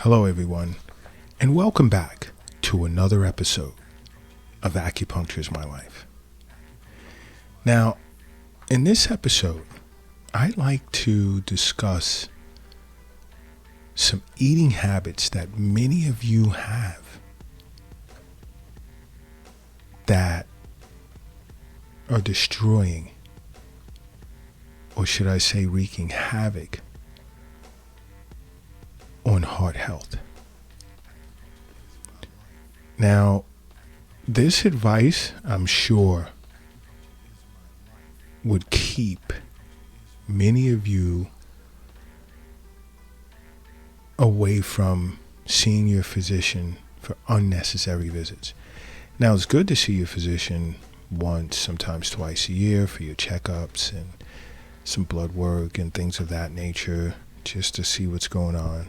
Hello, everyone, and welcome back to another episode of Acupuncture is My Life. Now, in this episode, I'd like to discuss some eating habits that many of you have that are destroying, or should I say wreaking havoc on heart health. Now, this advice, I'm sure, would keep many of you away from seeing your physician for unnecessary visits. Now, it's good to see your physician once, sometimes twice a year for your checkups and some blood work and things of that nature, just to see what's going on.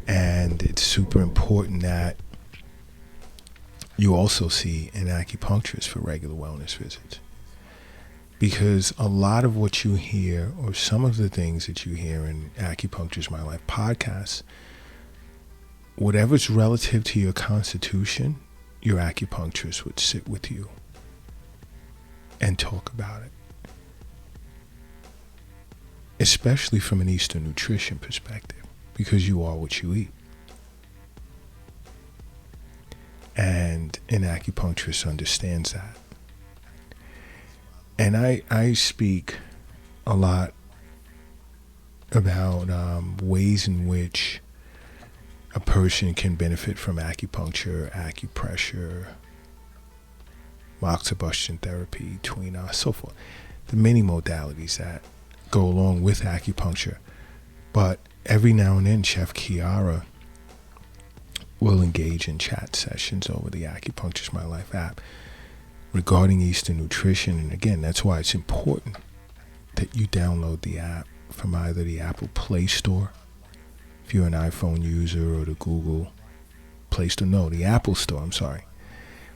And it's super important that you also see an acupuncturist for regular wellness visits. Because a lot of what you hear, or some of the things that you hear in Acupuncture is My Life podcasts, whatever's relative to your constitution, your acupuncturist would sit with you and talk about it. Especially from an Eastern nutrition perspective. Because you are what you eat. And an acupuncturist understands that. And I speak a lot about ways in which a person can benefit from acupuncture, acupressure, moxibustion therapy, tuina, so forth. The many modalities that go along with acupuncture. But every now and then, Chef Kiara will engage in chat sessions over the Acupuncture is My Life app regarding Eastern nutrition. And again, that's why it's important that you download the app from either the Apple Play Store, if you're an iPhone user, or the Google Play Store. No, the Apple Store, I'm sorry.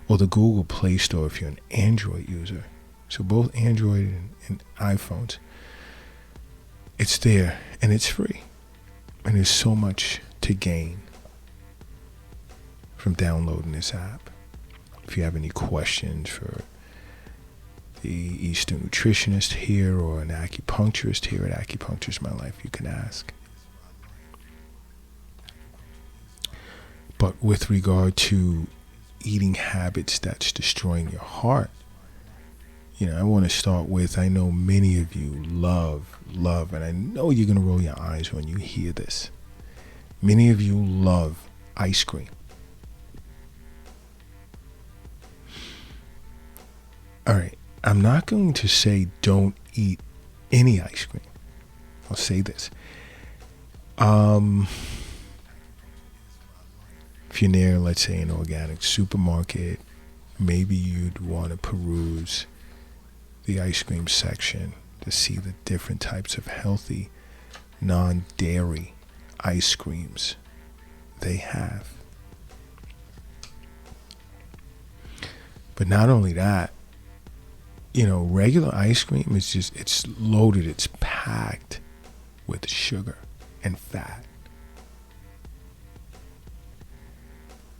Or the Google Play Store if you're an Android user. So both Android and iPhones. It's there, and it's free. And there's so much to gain from downloading this app. If you have any questions for the Eastern nutritionist here or an acupuncturist here at Acupuncture is My Life, you can ask. But with regard to eating habits that's destroying your heart, I want to start with, I know many of you love, and I know you're going to roll your eyes when you hear this. Many of you love ice cream. All right, I'm not going to say don't eat any ice cream. I'll say this. If you're near, let's say, an organic supermarket, maybe you'd want to peruse the ice cream section to see the different types of healthy, non-dairy ice creams they have. But not only that, regular ice cream is it's loaded, it's packed with sugar and fat,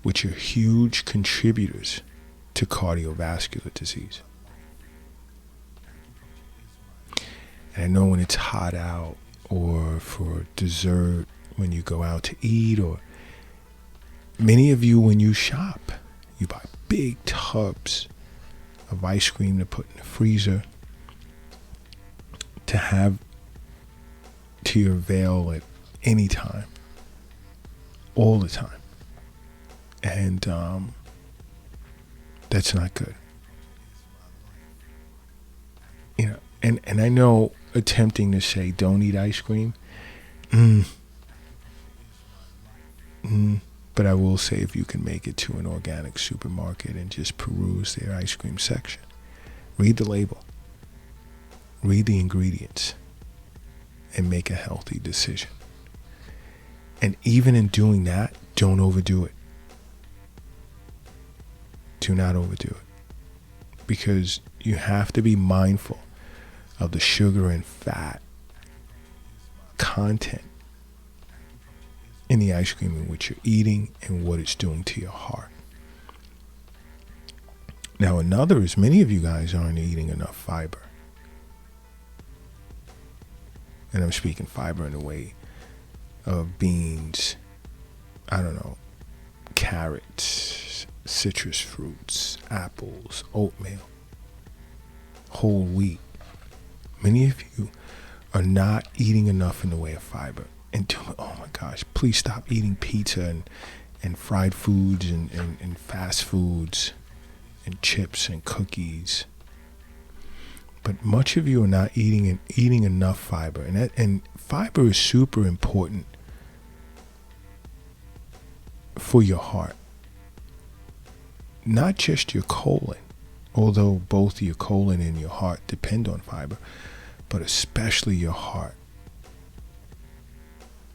which are huge contributors to cardiovascular disease. And I know when it's hot out, or for dessert when you go out to eat, or many of you when you shop, you buy big tubs of ice cream to put in the freezer to have to your avail at any time, all the time. And that's not good. And I know attempting to say don't eat ice cream, but I will say, if you can make it to an organic supermarket and just peruse their ice cream section, read the label, read the ingredients, and make a healthy decision. And even in doing that, don't overdo it. Do not overdo it. Because you have to be mindful of the sugar and fat content in the ice cream in what you're eating and what it's doing to your heart. Now, another is many of you guys aren't eating enough fiber. And I'm speaking fiber in the way of beans, I don't know, carrots, citrus fruits, apples, oatmeal, whole wheat. Many of you are not eating enough in the way of fiber. And oh my gosh, please stop eating pizza and fried foods and fast foods and chips and cookies. But much of you are not eating enough fiber, and fiber is super important for your heart. Not just your colon, although both your colon and your heart depend on fiber, but especially your heart.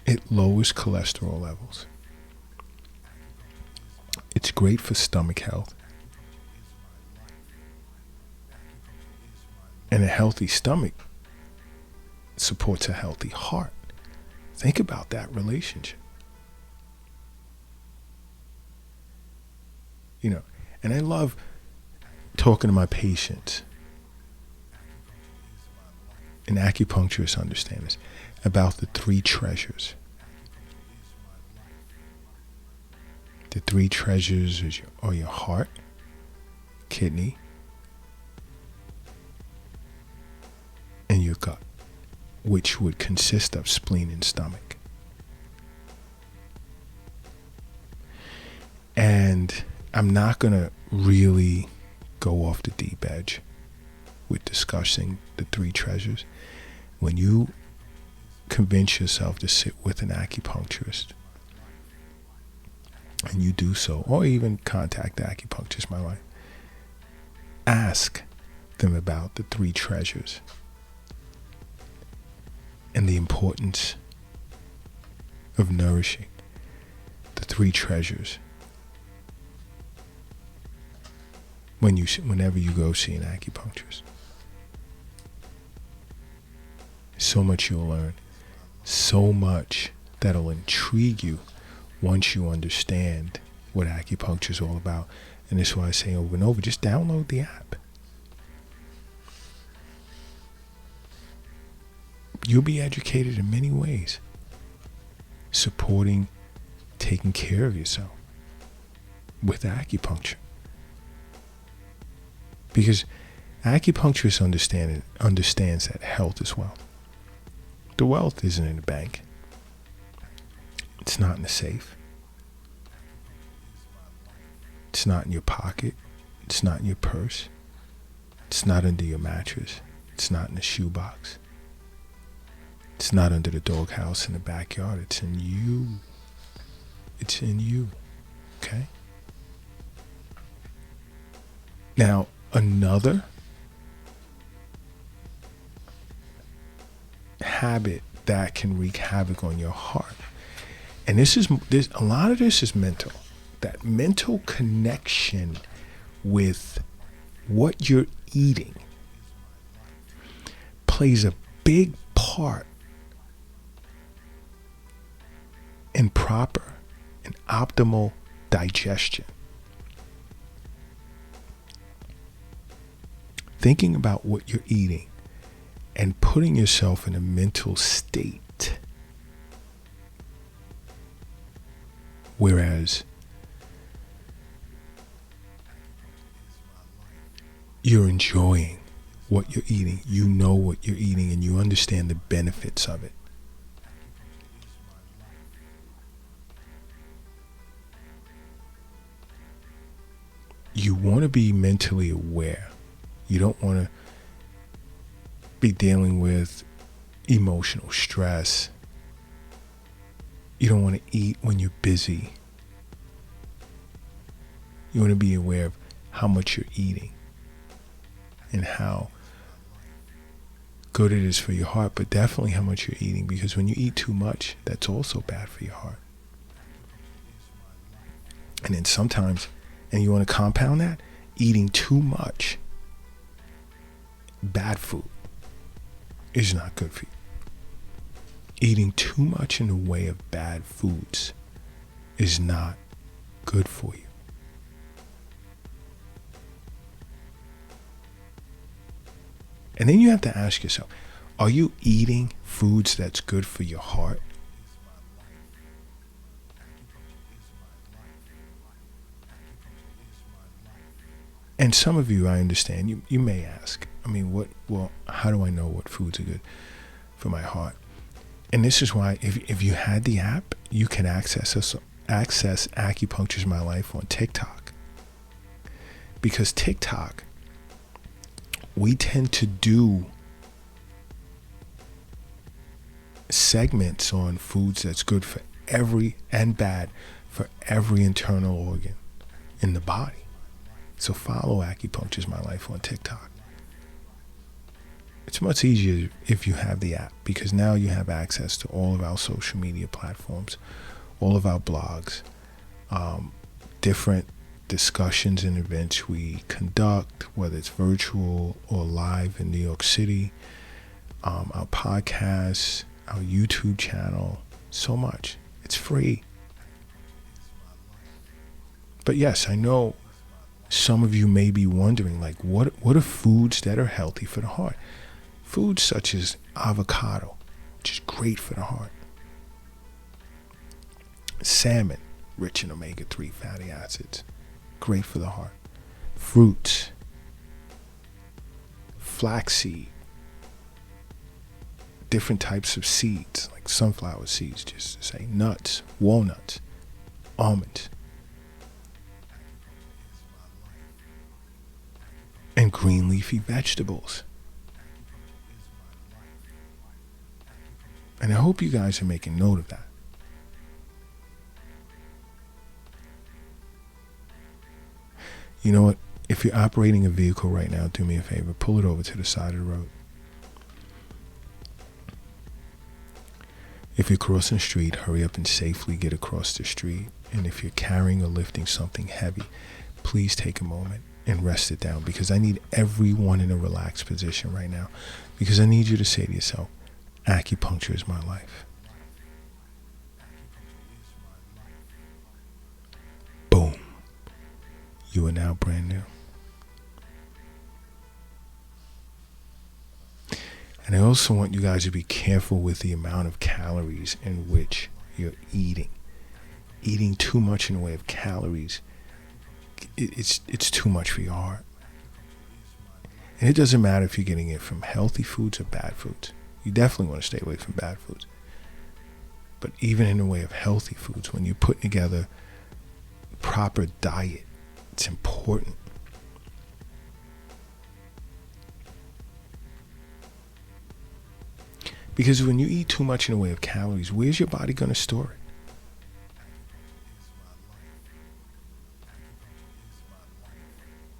It lowers cholesterol levels. It's great for stomach health. And a healthy stomach supports a healthy heart. Think about that relationship. You know, and I love talking to my patients, and acupuncturists understand this, about the three treasures. The three treasures are your heart, kidney, and your gut, which would consist of spleen and stomach. And I'm not going to really go off the deep edge with discussing the three treasures. When you convince yourself to sit with an acupuncturist, and you do so, or even contact the acupuncturist, my wife, ask them about the three treasures and the importance of nourishing the three treasures whenever you go see an acupuncturist. So much you'll learn, so much that'll intrigue you once you understand what acupuncture is all about. And that's why I say over and over, just download the app. You'll be educated in many ways, supporting, taking care of yourself with acupuncture. Because acupuncturist understands that health is wealth. The wealth isn't in the bank. It's not in the safe. It's not in your pocket. It's not in your purse. It's not under your mattress. It's not in the shoebox. It's not under the doghouse in the backyard. It's in you. It's in you. Okay? Now, another habit that can wreak havoc on your heart, and this a lot of this is mental. That mental connection with what you're eating plays a big part in proper and optimal digestion. Thinking about what you're eating and putting yourself in a mental state, whereas you're enjoying what you're eating, you know what you're eating, and you understand the benefits of it. You want to be mentally aware. You don't want to be dealing with emotional stress. You don't want to eat when you're busy. You want to be aware of how much you're eating and how good it is for your heart, but definitely how much you're eating, because when you eat too much, that's also bad for your heart. And then sometimes, and you want to compound that, eating too much bad food is not good for you. Eating too much in the way of bad foods is not good for you. And then you have to ask yourself, are you eating foods that's good for your heart? And some of you, I understand, you may ask, how do I know what foods are good for my heart? And this is why, if you had the app, you can access Acupuncture's My Life on TikTok. Because TikTok, we tend to do segments on foods that's good for every and bad for every internal organ in the body. So follow Acupuncture's My Life on TikTok. It's much easier if you have the app, because now you have access to all of our social media platforms, all of our blogs, different discussions and events we conduct, whether it's virtual or live in New York City, our podcasts, our YouTube channel, so much. It's free. But yes, I know some of you may be wondering, like, what are foods that are healthy for the heart? Foods such as avocado, which is great for the heart. Salmon, rich in omega-3 fatty acids, great for the heart. Fruits, flaxseed, different types of seeds, like sunflower seeds, just to say, nuts, walnuts, almonds, and green leafy vegetables. And I hope you guys are making note of that. You know what? If you're operating a vehicle right now, do me a favor, pull it over to the side of the road. If you're crossing the street, hurry up and safely get across the street. And if you're carrying or lifting something heavy, please take a moment and rest it down, because I need everyone in a relaxed position right now, because I need you to say to yourself, acupuncture is my life. Boom. You are now brand new. And I also want you guys to be careful with the amount of calories in which you're eating. Eating too much in the way of calories, it's too much for your heart. And it doesn't matter if you're getting it from healthy foods or bad foods. You definitely want to stay away from bad foods. But even in the way of healthy foods, when you're putting together proper diet, it's important. Because when you eat too much in the way of calories, where's your body going to store it?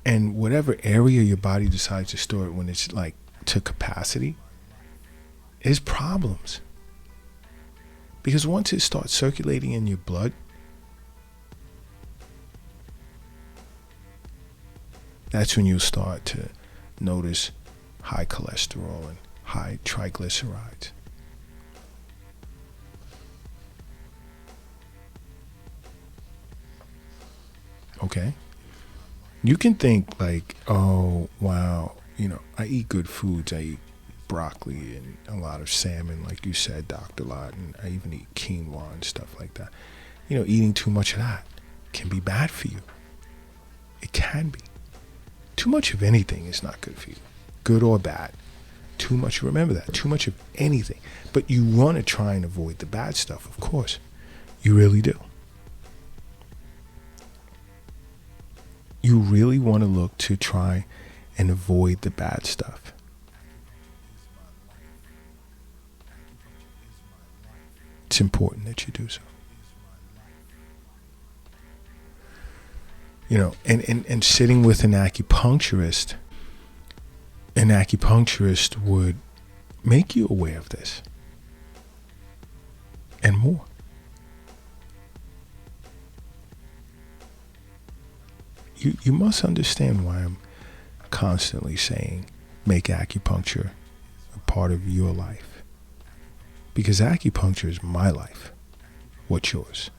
And whatever area your body decides to store it when it's like to capacity is problems. Because once it starts circulating in your blood, that's when you'll start to notice high cholesterol and high triglycerides. Okay? You can think like, oh, wow, I eat good foods. I eat broccoli and a lot of salmon, like you said, Dr. Lott, and I even eat quinoa and stuff like that. Eating too much of that can be bad for you. It can be. Too much of anything is not good for you, good or bad. Too much, remember that, too much of anything. But you want to try and avoid the bad stuff, of course. You really do. You really want to look to try and avoid the bad stuff. It's important that you do so. And sitting with an acupuncturist would make you aware of this and more. You must understand why I'm constantly saying make acupuncture a part of your life. Because acupuncture is my life. What's yours?